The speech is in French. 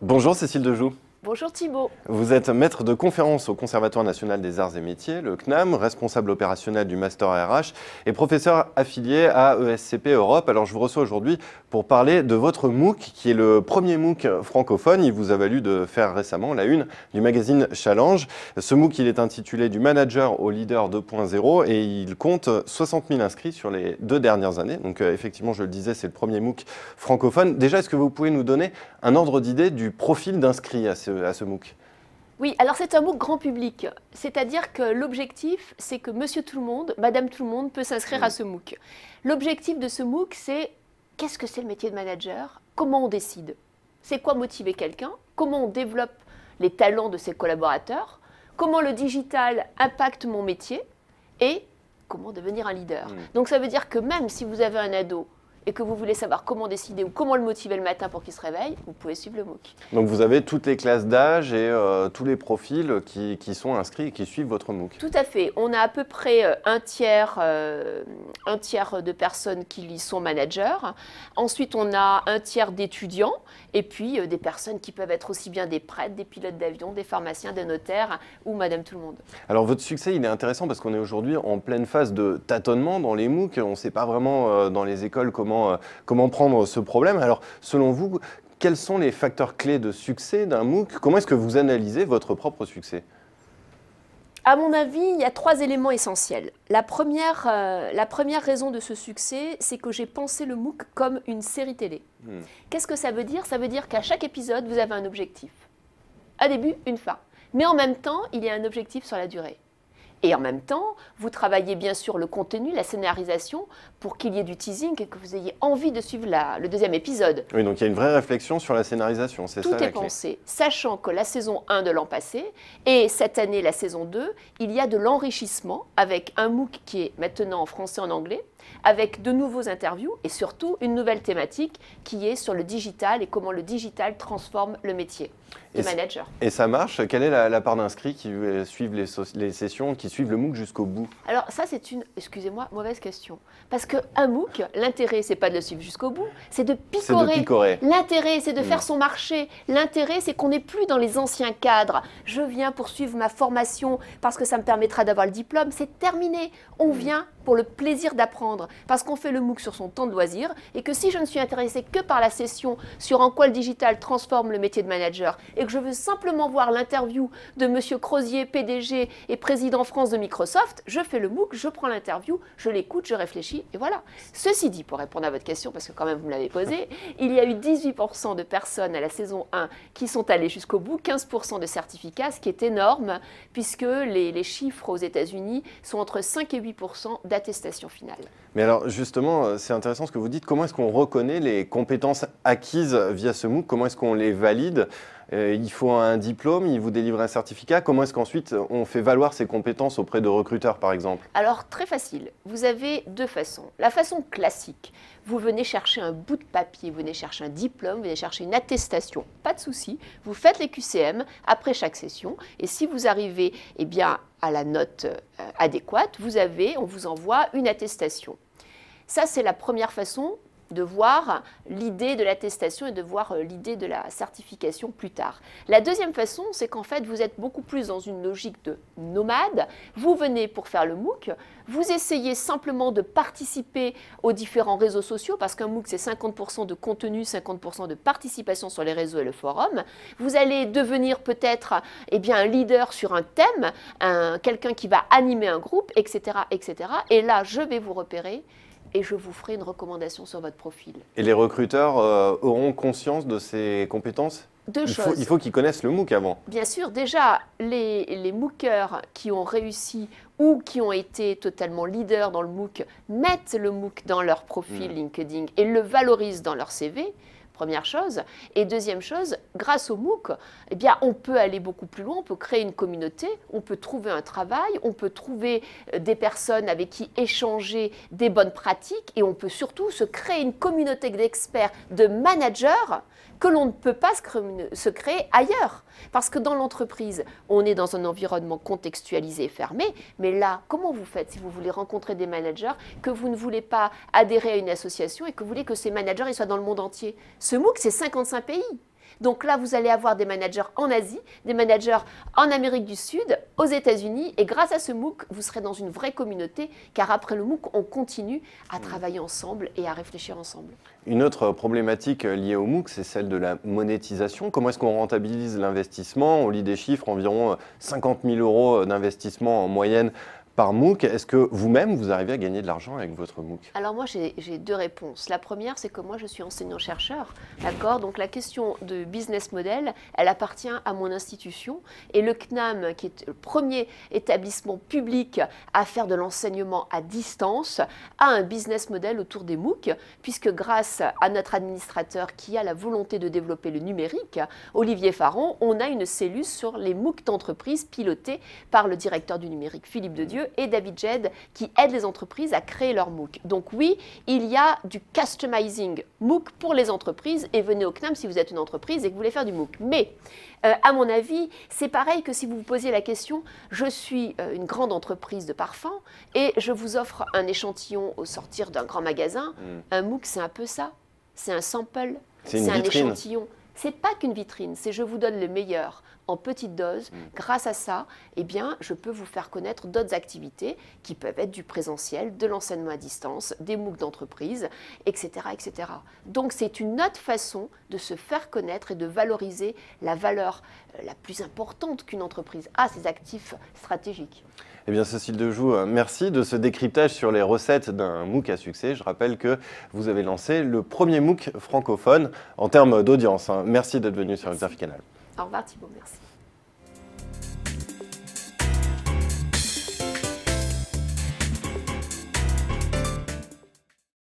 Bonjour Cécile Dejoux. Bonjour Thibault. Vous êtes maître de conférence au Conservatoire national des arts et métiers, le CNAM, responsable opérationnel du Master RH et professeur affilié à ESCP Europe. Alors je vous reçois aujourd'hui pour parler de votre MOOC qui est le premier MOOC francophone. Il vous a valu de faire récemment la une du magazine Challenge. Ce MOOC il est intitulé Du manager au leader 2.0 et il compte 60 000 inscrits sur les 2 dernières années. Donc effectivement, je le disais, c'est le premier MOOC francophone. Déjà, est-ce que vous pouvez nous donner un ordre d'idée du profil d'inscrits à ce MOOC? Oui, alors c'est un MOOC grand public, c'est-à-dire que l'objectif, c'est que monsieur tout le monde, madame tout le monde peut s'inscrire à ce MOOC. L'objectif de ce MOOC, c'est qu'est-ce que c'est le métier de manager? Comment on décide? C'est quoi motiver quelqu'un? Comment on développe les talents de ses collaborateurs? Comment le digital impacte mon métier? Et comment devenir un leader? Donc ça veut dire que même si vous avez un ado et que vous voulez savoir comment décider ou comment le motiver le matin pour qu'il se réveille, vous pouvez suivre le MOOC. Donc vous avez toutes les classes d'âge et tous les profils qui sont inscrits et qui suivent votre MOOC. Tout à fait. On a à peu près un tiers de personnes qui y sont managers. Ensuite, on a un tiers d'étudiants et puis des personnes qui peuvent être aussi bien des prêtres, des pilotes d'avion, des pharmaciens, des notaires ou madame tout le monde. Alors votre succès, il est intéressant parce qu'on est aujourd'hui en pleine phase de tâtonnement dans les MOOC. On ne sait pas vraiment dans les écoles comment prendre ce problème. Alors selon vous, quels sont les facteurs clés de succès d'un MOOC? Comment est-ce que vous analysez votre propre succès? À mon avis, il y a 3 éléments essentiels. La première raison de ce succès, c'est que j'ai pensé le MOOC comme une série télé. Qu'est-ce que ça veut dire? Ça veut dire qu'à chaque épisode, vous avez un objectif. Un début, une fin. Mais en même temps, il y a un objectif sur la durée. Et en même temps, vous travaillez bien sûr le contenu, la scénarisation, pour qu'il y ait du teasing et que vous ayez envie de suivre le deuxième épisode. Oui, donc il y a une vraie réflexion sur la scénarisation, c'est ça la clé. Tout est pensé, sachant que la saison 1 de l'an passé et cette année la saison 2, il y a de l'enrichissement avec un MOOC qui est maintenant en français et en anglais, avec de nouveaux interviews et surtout une nouvelle thématique qui est sur le digital et comment le digital transforme le métier de manager. Et ça marche? Quelle est la part d'inscrits qui suivent les sessions, qui suivent le MOOC jusqu'au bout? Alors ça c'est une, excusez-moi, mauvaise question. Parce qu'un MOOC, l'intérêt c'est pas de le suivre jusqu'au bout, c'est de picorer. L'intérêt c'est de faire son marché. L'intérêt c'est qu'on n'est plus dans les anciens cadres. Je viens pour suivre ma formation parce que ça me permettra d'avoir le diplôme. C'est terminé. On vient pour le plaisir d'apprendre, parce qu'on fait le MOOC sur son temps de loisir, et que si je ne suis intéressée que par la session sur en quoi le digital transforme le métier de manager, et que je veux simplement voir l'interview de Monsieur Crozier, PDG et président France de Microsoft, je fais le MOOC, je prends l'interview, je l'écoute, je réfléchis, et voilà. Ceci dit, pour répondre à votre question, parce que quand même vous me l'avez posée, il y a eu 18% de personnes à la saison 1 qui sont allées jusqu'au bout, 15% de certificats, ce qui est énorme, puisque les chiffres aux États-Unis sont entre 5 et 8% d'attestation finale. Mais alors justement, c'est intéressant ce que vous dites. Comment est-ce qu'on reconnaît les compétences acquises via ce MOOC? Comment est-ce qu'on les valide? Il faut un diplôme, il vous délivre un certificat. Comment est-ce qu'ensuite on fait valoir ces compétences auprès de recruteurs par exemple? Alors très facile, vous avez 2 façons. La façon classique, vous venez chercher un bout de papier, vous venez chercher un diplôme, vous venez chercher une attestation, pas de souci. Vous faites les QCM après chaque session et si vous arrivez à la note adéquate, on vous envoie une attestation. Ça c'est la première façon de voir l'idée de l'attestation et de voir l'idée de la certification plus tard. La deuxième façon, c'est qu'en fait, vous êtes beaucoup plus dans une logique de nomade. Vous venez pour faire le MOOC, vous essayez simplement de participer aux différents réseaux sociaux, parce qu'un MOOC, c'est 50% de contenu, 50% de participation sur les réseaux et le forum. Vous allez devenir peut-être un leader sur un thème, quelqu'un qui va animer un groupe, etc., etc. Et là, je vais vous repérer et je vous ferai une recommandation sur votre profil. Et les recruteurs auront conscience de ces compétences? Deux choses. Il faut qu'ils connaissent le MOOC avant. Bien sûr, déjà, les MOOCers qui ont réussi ou qui ont été totalement leaders dans le MOOC mettent le MOOC dans leur profil LinkedIn et le valorisent dans leur CV. Première chose. Et deuxième chose, grâce au MOOC, on peut aller beaucoup plus loin, on peut créer une communauté, on peut trouver un travail, on peut trouver des personnes avec qui échanger des bonnes pratiques et on peut surtout se créer une communauté d'experts, de managers que l'on ne peut pas se créer ailleurs. Parce que dans l'entreprise, on est dans un environnement contextualisé et fermé, mais là, comment vous faites si vous voulez rencontrer des managers, que vous ne voulez pas adhérer à une association et que vous voulez que ces managers ils soient dans le monde entier? Ce MOOC, c'est 55 pays. Donc là, vous allez avoir des managers en Asie, des managers en Amérique du Sud, aux États-Unis. Et grâce à ce MOOC, vous serez dans une vraie communauté, car après le MOOC, on continue à travailler ensemble et à réfléchir ensemble. Une autre problématique liée au MOOC, c'est celle de la monétisation. Comment est-ce qu'on rentabilise l'investissement? On lit des chiffres, environ 50 000 € d'investissement en moyenne par MOOC. Est-ce que vous-même, vous arrivez à gagner de l'argent avec votre MOOC? Alors moi, j'ai deux réponses. La première, c'est que moi, je suis enseignant-chercheur, d'accord? Donc la question de business model, elle appartient à mon institution. Et le CNAM, qui est le premier établissement public à faire de l'enseignement à distance, a un business model autour des MOOC, puisque grâce à notre administrateur qui a la volonté de développer le numérique, Olivier Faron, on a une cellule sur les MOOC d'entreprise pilotée par le directeur du numérique, Philippe Dedieu, et David Jed, qui aident les entreprises à créer leur MOOC. Donc oui, il y a du customizing MOOC pour les entreprises, et venez au CNAM si vous êtes une entreprise et que vous voulez faire du MOOC. Mais, à mon avis, c'est pareil que si vous vous posiez la question, je suis une grande entreprise de parfum et je vous offre un échantillon au sortir d'un grand magasin. Un MOOC, c'est un peu ça. C'est un sample, c'est un échantillon. C'est pas qu'une vitrine, c'est je vous donne le meilleur en petite dose. Grâce à ça, eh bien, je peux vous faire connaître d'autres activités qui peuvent être du présentiel, de l'enseignement à distance, des MOOC d'entreprise, etc., etc. Donc, c'est une autre façon de se faire connaître et de valoriser la valeur la plus importante qu'une entreprise a, ses actifs stratégiques. Eh bien, Cécile Dejoux, merci de ce décryptage sur les recettes d'un MOOC à succès. Je rappelle que vous avez lancé le premier MOOC francophone en termes d'audience. Merci d'être venu sur Exerfi Canal. Au revoir Thibault, merci.